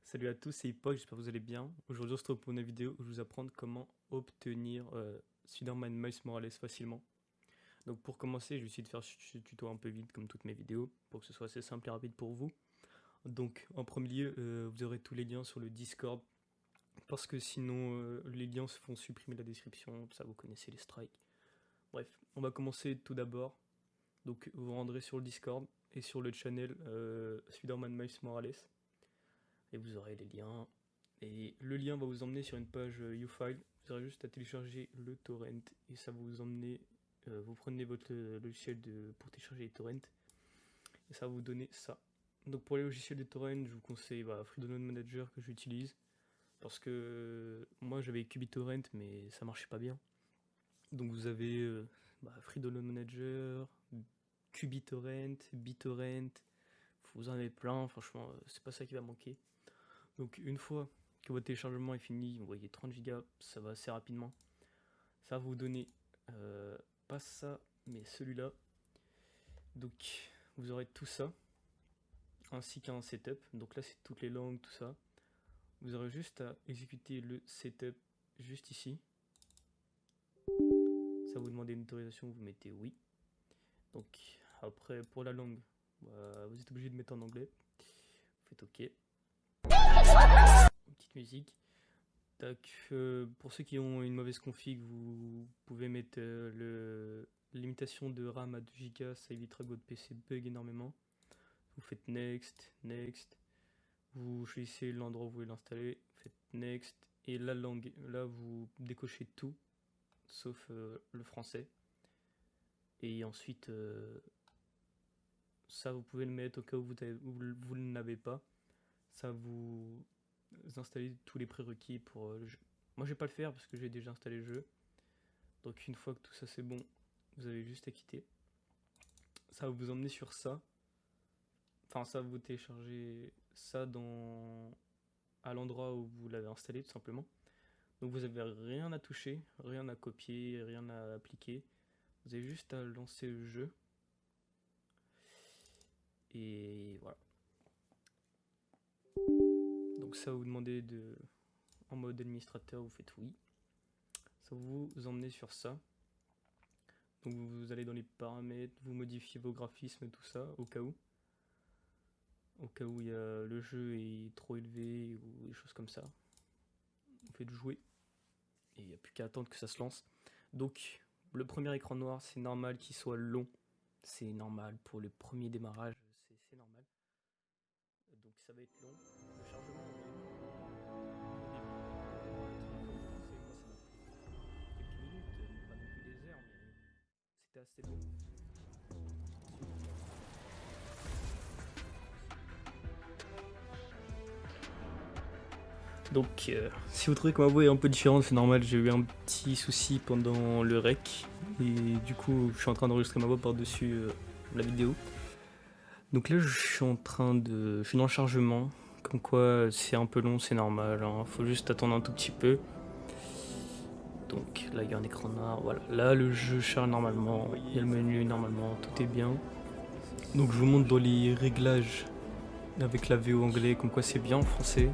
Salut à tous, c'est Hippo, j'espère que vous allez bien. Aujourd'hui on se retrouve pour une vidéo où je vais vous apprendre comment obtenir Spider-Man Miles Morales facilement. Donc pour commencer, je vais essayer de faire ce tuto un peu vite comme toutes mes vidéos pour que ce soit assez simple et rapide pour vous. Donc en premier lieu, vous aurez tous les liens sur le Discord parce que sinon les liens se font supprimer de la description, ça vous connaissez les strikes. Bref, on va commencer tout d'abord. Donc vous vous rendrez sur le Discord et sur le channel Spider-Man Miles Morales. Et vous aurez les liens. Et le lien va vous emmener sur une page YouFile. Vous aurez juste à télécharger le torrent et ça va vous emmener. Vous prenez votre logiciel pour télécharger les torrents et ça va vous donner ça. Donc pour les logiciels de torrent, je vous conseille Free Download Manager que j'utilise parce que moi j'avais QBTorrent mais ça marchait pas bien. Donc vous avez Free Download Manager, QBTorrent, BitTorrent. Vous en avez plein, franchement, c'est pas ça qui va manquer. Donc une fois que votre téléchargement est fini, vous voyez 30 Go, ça va assez rapidement. Ça va vous donner pas ça, mais celui-là. Donc vous aurez tout ça, ainsi qu'un setup. Donc là c'est toutes les langues, tout ça. Vous aurez juste à exécuter le setup juste ici. Ça vous demande une autorisation, vous mettez oui. Donc après pour la langue, vous êtes obligé de mettre en anglais. Vous faites OK. Petite musique. Tac, pour ceux qui ont une mauvaise config, vous pouvez mettre limitation de RAM à 2 Go, ça évitera que votre PC bug énormément. Vous faites next, next, vous choisissez l'endroit où vous voulez l'installer, vous faites next, et la langue, là vous décochez tout, sauf le français. Et ensuite, ça vous pouvez le mettre au cas où vous ne l'avez pas. Ça vous installer tous les prérequis pour le jeu. Moi je vais pas le faire parce que j'ai déjà installé le jeu. Donc une fois que tout ça c'est bon, vous avez juste à quitter. Ça va vous emmener sur ça. Enfin ça va vous télécharger ça à l'endroit où vous l'avez installé tout simplement. Donc vous avez rien à toucher, rien à copier, rien à appliquer. Vous avez juste à lancer le jeu. Et voilà. Donc ça vous demandez en mode administrateur, vous faites oui. Ça vous emmener sur ça. Donc vous allez dans les paramètres, vous modifiez vos graphismes, tout ça, au cas où. Au cas où le jeu est trop élevé ou des choses comme ça. Vous faites jouer. Et il n'y a plus qu'à attendre que ça se lance. Donc le premier écran noir, c'est normal qu'il soit long. C'est normal pour le premier démarrage, c'est normal. Donc ça va être long. Le chargement c'était assez long. Donc si vous trouvez que ma voix est un peu différente, c'est normal, j'ai eu un petit souci pendant le rec. Et du coup je suis en train d'enregistrer ma voix par-dessus la vidéo. Donc là je suis dans le chargement. Comme quoi c'est un peu long, c'est normal, hein. Faut juste attendre un tout petit peu. Donc là il y a un écran noir, voilà. Là le jeu charge normalement, il y a le menu normalement, tout est bien. Donc je vous montre dans les réglages avec la VO anglais, comme quoi c'est bien en français.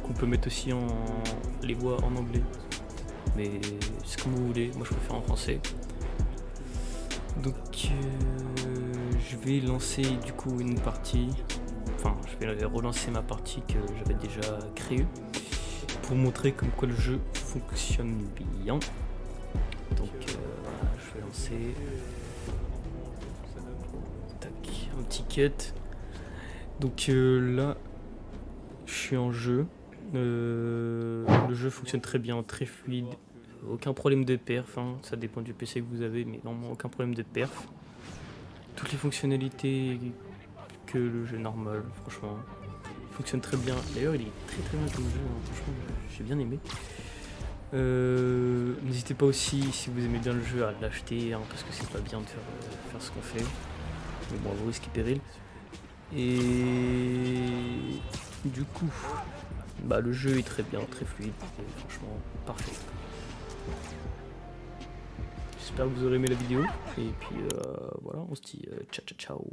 Qu'on peut mettre aussi les voix en anglais. Mais c'est comme vous voulez, moi je préfère en français. Donc je vais lancer du coup une partie. Enfin je vais relancer ma partie que j'avais déjà créée. Pour montrer comme quoi le jeu fonctionne bien. Donc voilà, je vais lancer. Tac, un petit cut. Donc là, je suis en jeu. Le jeu fonctionne très bien, très fluide. Aucun problème de perf, hein. Ça dépend du PC que vous avez, mais normalement aucun problème de perf. Toutes les fonctionnalités que le jeu normal, franchement, fonctionne très bien. D'ailleurs, il est très très bien comme jeu, hein. Franchement, j'ai bien aimé. N'hésitez pas aussi, si vous aimez bien le jeu, à l'acheter, hein, parce que c'est pas bien de faire ce qu'on fait. Mais bon, vous risquez péril. Et du coup, le jeu est très bien, très fluide, et franchement parfait. J'espère que vous aurez aimé la vidéo, et puis voilà, on se dit ciao ciao ciao.